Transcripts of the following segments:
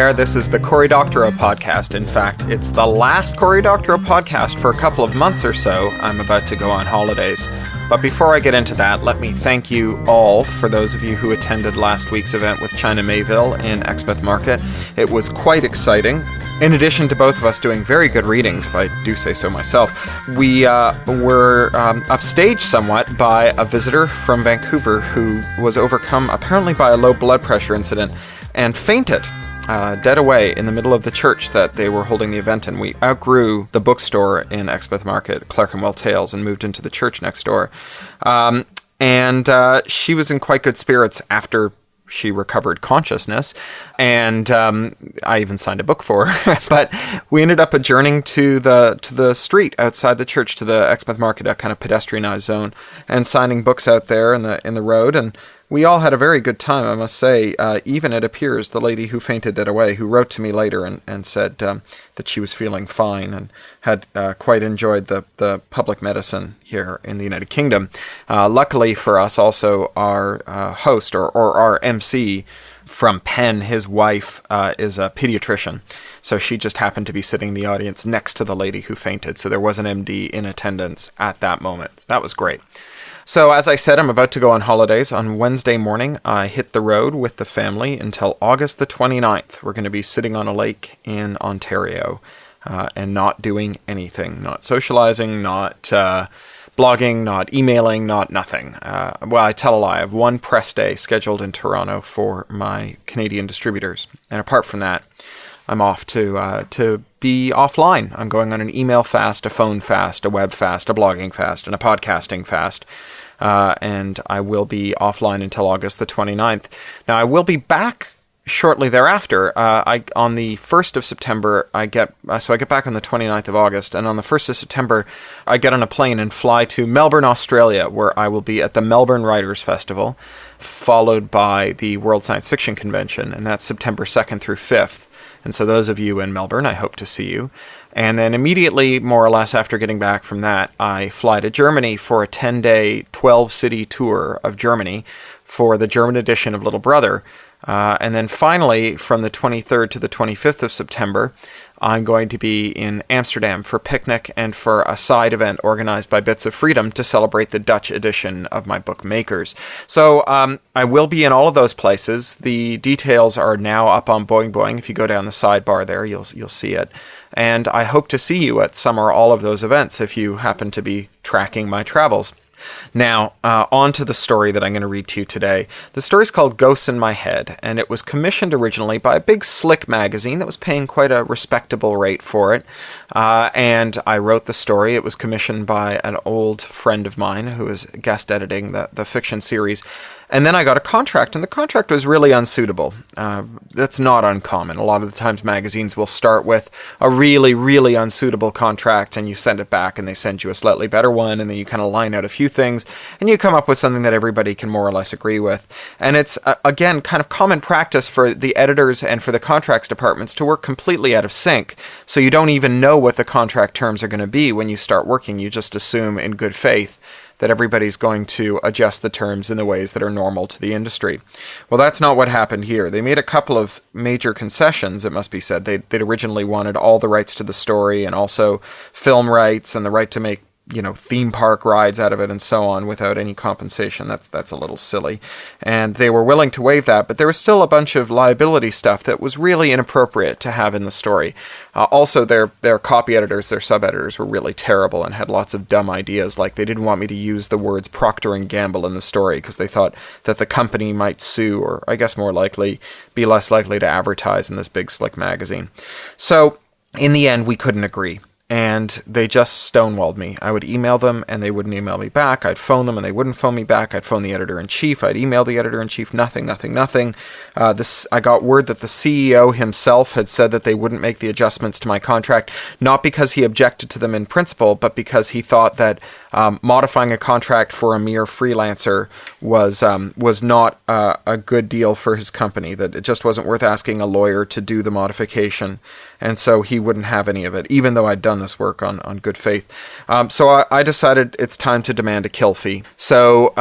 there. This is the Cory Doctorow podcast. In fact, it's the last Cory Doctorow podcast for a couple of months or so. I'm about to go on holidays. But before I get into that, let me thank you all for those of you who attended last week's event with China Mayville in Exmouth Market. It was quite exciting. In addition to both of us doing very good readings, if I do say so myself, we were upstaged somewhat by a visitor from Vancouver who was overcome apparently by a low blood pressure incident and fainted dead away in the middle of the church that they were holding the event in. We outgrew the bookstore in Exmouth Market, Clerkenwell Tales, and moved into the church next door. And she was in quite good spirits after she recovered consciousness, and I even signed a book for her. But we ended up adjourning to the street outside the church, to the Exmouth Market, a kind of pedestrianized zone, and signing books out there in the road. And we all had a very good time, I must say. Even, it appears, the lady who fainted dead away, who wrote to me later and said that she was feeling fine and had quite enjoyed the public medicine here in the United Kingdom. Luckily for us, also, our host, or our MC from Penn, his wife, is a pediatrician. So she just happened to be sitting in the audience next to the lady who fainted. So there was an MD in attendance at that moment. That was great. So, as I said, I'm about to go on holidays. On Wednesday morning, I hit the road with the family until August the 29th. We're going to be sitting on a lake in Ontario and not doing anything. Not socializing, not blogging, not emailing, not nothing. Well, I tell a lie. I have one press day scheduled in Toronto for my Canadian distributors. And apart from that, I'm off to be offline. I'm going on an email fast, a phone fast, a web fast, a blogging fast, and a podcasting fast. And I will be offline until August the 29th. Now, I will be back shortly thereafter. On the 1st of September, I get back on the 29th of August, and on the 1st of September, I get on a plane and fly to Melbourne, Australia, where I will be at the Melbourne Writers Festival, followed by the World Science Fiction Convention, and that's September 2nd through 5th. And so those of you in Melbourne, I hope to see you. And then immediately, more or less after getting back from that, I fly to Germany for a 10-day, 12-city tour of Germany for the German edition of Little Brother. And then finally, from the 23rd to the 25th of September, I'm going to be in Amsterdam for Picnic and for a side event organized by Bits of Freedom to celebrate the Dutch edition of my book Makers. So I will be in all of those places. The details are now up on Boing Boing. If you go down the sidebar there, you'll see it. And I hope to see you at some or all of those events if you happen to be tracking my travels. Now, on to the story that I'm going to read to you today. The story is called Ghosts in My Head, and it was commissioned originally by a big slick magazine that was paying quite a respectable rate for it. And I wrote the story. It was commissioned by an old friend of mine who was guest editing the fiction series. And then I got a contract, and the contract was really unsuitable. That's not uncommon. A lot of the times magazines will start with a really, really unsuitable contract, and you send it back, and they send you a slightly better one, and then you kind of line out a few things, and you come up with something that everybody can more or less agree with. And it's, again, kind of common practice for the editors and for the contracts departments to work completely out of sync, so you don't even know what the contract terms are going to be when you start working. You just assume in good faith that everybody's going to adjust the terms in the ways that are normal to the industry. Well, that's not what happened here. They made a couple of major concessions, it must be said. They'd originally wanted all the rights to the story and also film rights and the right to make theme park rides out of it and so on without any compensation. That's a little silly. And they were willing to waive that, but there was still a bunch of liability stuff that was really inappropriate to have in the story. Also, their copy editors, their sub-editors were really terrible and had lots of dumb ideas, like they didn't want me to use the words Procter & Gamble in the story because they thought that the company might sue, or I guess more likely, be less likely to advertise in this big slick magazine. So, in the end, we couldn't agree. And they just stonewalled me. I would email them, and they wouldn't email me back. I'd phone them, and they wouldn't phone me back. I'd phone the editor-in-chief. I'd email the editor-in-chief. Nothing. I got word that the CEO himself had said that they wouldn't make the adjustments to my contract, not because he objected to them in principle, but because he thought that modifying a contract for a mere freelancer was not a good deal for his company, that it just wasn't worth asking a lawyer to do the modification. And so he wouldn't have any of it, even though I'd done this work work on good faith. So I decided it's time to demand a kill fee. So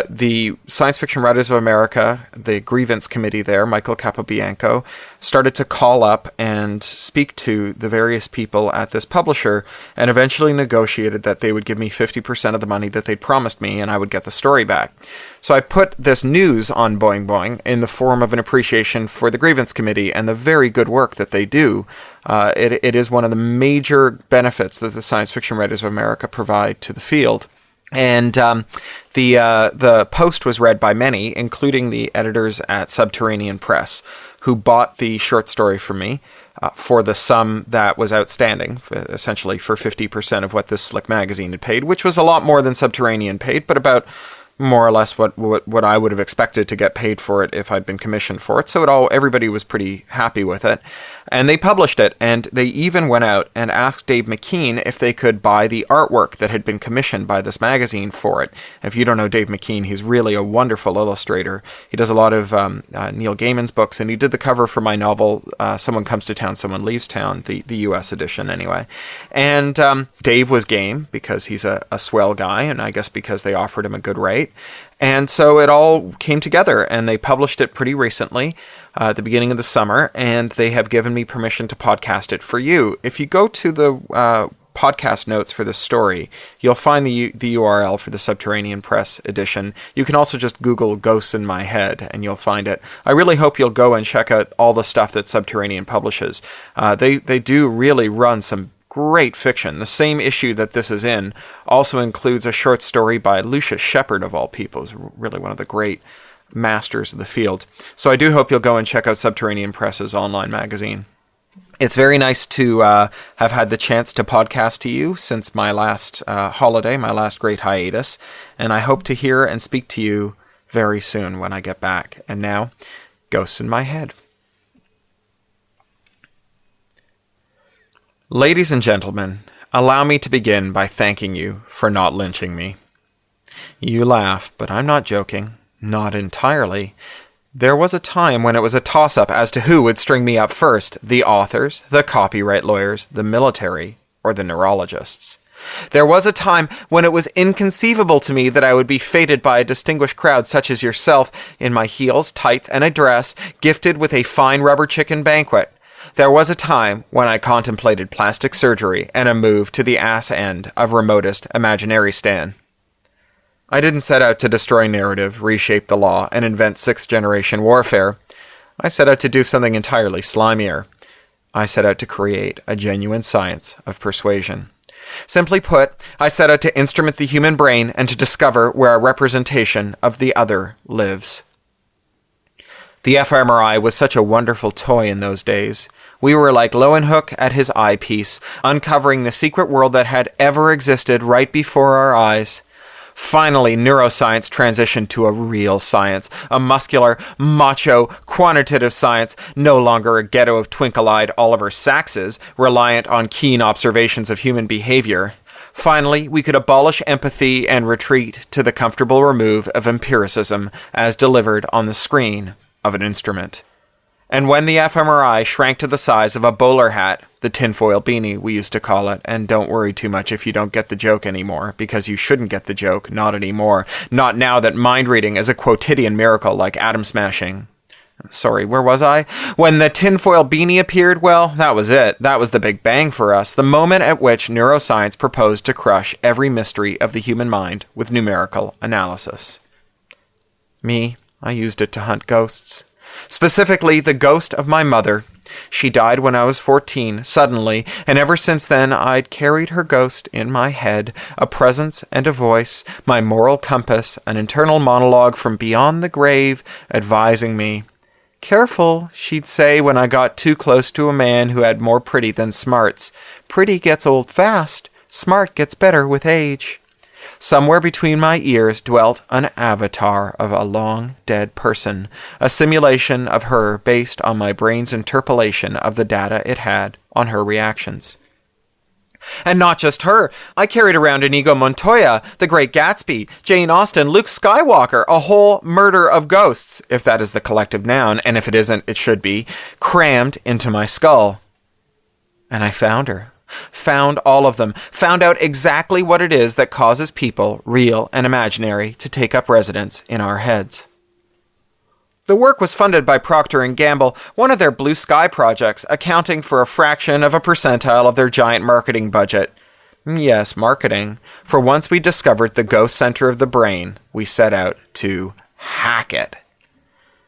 the Science Fiction Writers of America, the grievance committee there, Michael Capobianco, started to call up and speak to the various people at this publisher and eventually negotiated that they would give me 50% of the money that they'd promised me and I would get the story back. So I put this news on Boing Boing in the form of an appreciation for the grievance committee and the very good work that they do. It is one of the major benefits that the Science Fiction Writers of America provide to the field. And the post was read by many, including the editors at Subterranean Press, who bought the short story from me for the sum that was outstanding, essentially for 50% of what this slick magazine had paid, which was a lot more than Subterranean paid, but about more or less what I would have expected to get paid for it if I'd been commissioned for it. So everybody was pretty happy with it. And they published it, and they even went out and asked Dave McKean if they could buy the artwork that had been commissioned by this magazine for it. If you don't know Dave McKean, he's really a wonderful illustrator. He does a lot of Neil Gaiman's books, and he did the cover for my novel, Someone Comes to Town, Someone Leaves Town, the US edition anyway. And Dave was game because he's a swell guy, and I guess because they offered him a good rate. And so it all came together, and they published it pretty recently, at the beginning of the summer, and they have given me permission to podcast it for you. If you go to the podcast notes for this story, you'll find the URL for the Subterranean Press edition. You can also just Google Ghosts in My Head, and you'll find it. I really hope you'll go and check out all the stuff that Subterranean publishes. They do really run some great fiction. The same issue that this is in also includes a short story by Lucius Shepard, of all people, who's really one of the great masters of the field. So I do hope you'll go and check out Subterranean Press's online magazine. It's very nice to have had the chance to podcast to you since my last holiday, my last great hiatus, and I hope to hear and speak to you very soon when I get back. And now, Ghosts in My Head. Ladies and gentlemen, allow me to begin by thanking you for not lynching me. You laugh, but I'm not joking. Not entirely. There was a time when it was a toss-up as to who would string me up first, the authors, the copyright lawyers, the military, or the neurologists. There was a time when it was inconceivable to me that I would be feted by a distinguished crowd such as yourself in my heels, tights, and a dress, gifted with a fine rubber chicken banquet. There was a time when I contemplated plastic surgery and a move to the ass end of remotest Imaginaristan. I didn't set out to destroy narrative, reshape the law, and invent sixth-generation warfare. I set out to do something entirely slimier. I set out to create a genuine science of persuasion. Simply put, I set out to instrument the human brain and to discover where a representation of the other lives. The fMRI was such a wonderful toy in those days. We were like Lowenhoek at his eyepiece, uncovering the secret world that had ever existed right before our eyes. Finally, neuroscience transitioned to a real science, a muscular, macho, quantitative science, no longer a ghetto of twinkle-eyed Oliver Saxes, reliant on keen observations of human behavior. Finally, we could abolish empathy and retreat to the comfortable remove of empiricism as delivered on the screen of an instrument. And when the fMRI shrank to the size of a bowler hat, the tinfoil beanie we used to call it, and don't worry too much if you don't get the joke anymore, because you shouldn't get the joke, not anymore. Not now that mind reading is a quotidian miracle like atom smashing. Sorry, where was I? When the tinfoil beanie appeared, well, that was it. That was the big bang for us, the moment at which neuroscience proposed to crush every mystery of the human mind with numerical analysis. Me, I used it to hunt ghosts. Specifically, the ghost of my mother. She died when I was 14, suddenly, and ever since then I'd carried her ghost in my head, a presence and a voice, my moral compass, an internal monologue from beyond the grave, advising me. Careful, she'd say when I got too close to a man who had more pretty than smarts. Pretty gets old fast, smart gets better with age. Somewhere between my ears dwelt an avatar of a long-dead person, a simulation of her based on my brain's interpolation of the data it had on her reactions. And not just her. I carried around Inigo Montoya, The Great Gatsby, Jane Austen, Luke Skywalker, a whole murder of ghosts, if that is the collective noun, and if it isn't, it should be, crammed into my skull. And I found her. Found all of them. Found out exactly what it is that causes people, real and imaginary, to take up residence in our heads. The work was funded by Procter & Gamble, one of their blue sky projects, accounting for a fraction of a percentile of their giant marketing budget. Yes, marketing. For once we discovered the ghost center of the brain, we set out to hack it.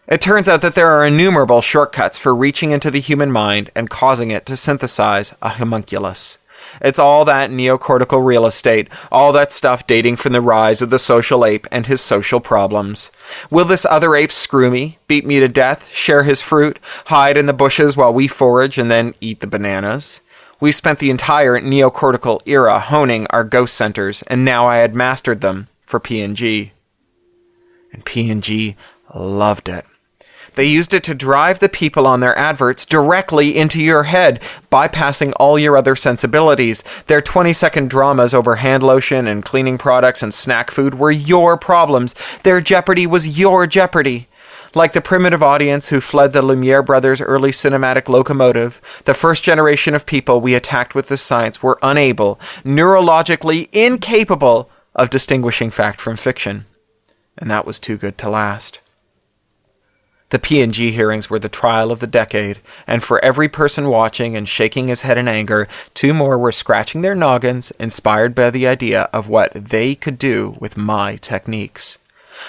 It turns out that there are innumerable shortcuts for reaching into the human mind and causing it to synthesize a homunculus. It's all that neocortical real estate, all that stuff dating from the rise of the social ape and his social problems. Will this other ape screw me, beat me to death, share his fruit, hide in the bushes while we forage and then eat the bananas? We've spent the entire neocortical era honing our ghost centers, and now I had mastered them for P&G. And P&G loved it. They used it to drive the people on their adverts directly into your head, bypassing all your other sensibilities. Their 20-second dramas over hand lotion and cleaning products and snack food were your problems. Their jeopardy was your jeopardy. Like the primitive audience who fled the Lumiere brothers' early cinematic locomotive, the first generation of people we attacked with this science were unable, neurologically incapable, of distinguishing fact from fiction. And that was too good to last. The P&G hearings were the trial of the decade, and for every person watching and shaking his head in anger, 2 more were scratching their noggins, inspired by the idea of what they could do with my techniques.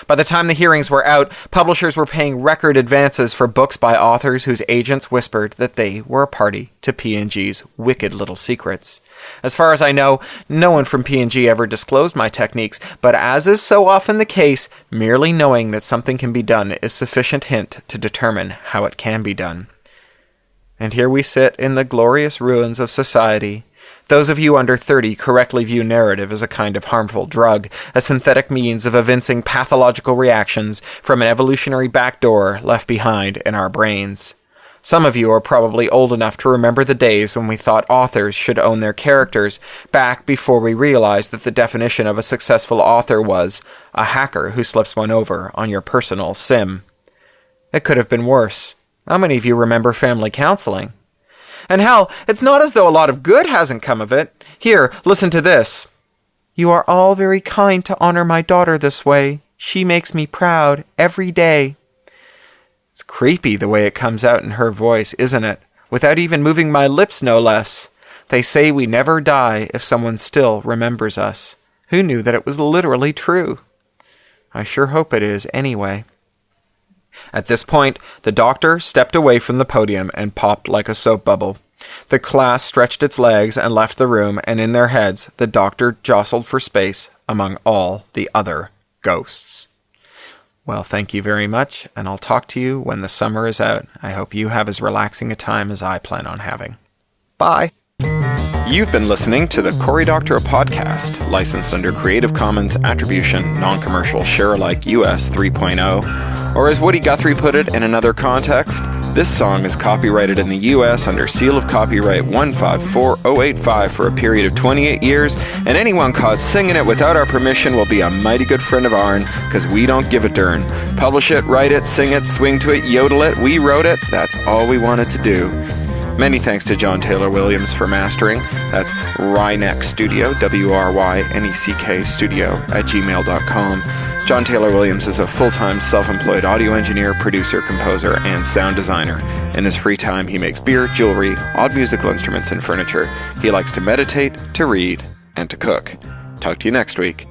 By the time the hearings were out, publishers were paying record advances for books by authors whose agents whispered that they were a party to P&G's wicked little secrets. As far as I know, no one from P&G ever disclosed my techniques, but as is so often the case, merely knowing that something can be done is sufficient hint to determine how it can be done. And here we sit in the glorious ruins of society. Those of you under 30 correctly view narrative as a kind of harmful drug, a synthetic means of evincing pathological reactions from an evolutionary backdoor left behind in our brains. Some of you are probably old enough to remember the days when we thought authors should own their characters, back before we realized that the definition of a successful author was a hacker who slips one over on your personal sim. It could have been worse. How many of you remember family counseling? And hell, it's not as though a lot of good hasn't come of it. Here, listen to this. You are all very kind to honor my daughter this way. She makes me proud every day. It's creepy the way it comes out in her voice, isn't it? Without even moving my lips, no less. They say we never die if someone still remembers us. Who knew that it was literally true? I sure hope it is anyway. At this point, the doctor stepped away from the podium and popped like a soap bubble. The class stretched its legs and left the room, and in their heads, the doctor jostled for space among all the other ghosts. Well, thank you very much, and I'll talk to you when the summer is out. I hope you have as relaxing a time as I plan on having. Bye! You've been listening to the Cory Doctorow podcast, licensed under Creative Commons Attribution, Non-Commercial Share-alike US 3.0, or as Woody Guthrie put it in another context, this song is copyrighted in the US under seal of copyright 154085 for a period of 28 years, and anyone caught singing it without our permission will be a mighty good friend of ourn, because we don't give a darn. Publish it, write it, sing it, swing to it, yodel it, we wrote it, that's all we wanted to do. Many thanks to John Taylor Williams for mastering. That's Ryneck Studio, WRYNECK Studio at gmail.com. John Taylor Williams is a full-time self-employed audio engineer, producer, composer, and sound designer. In his free time, he makes beer, jewelry, odd musical instruments, and furniture. He likes to meditate, to read, and to cook. Talk to you next week.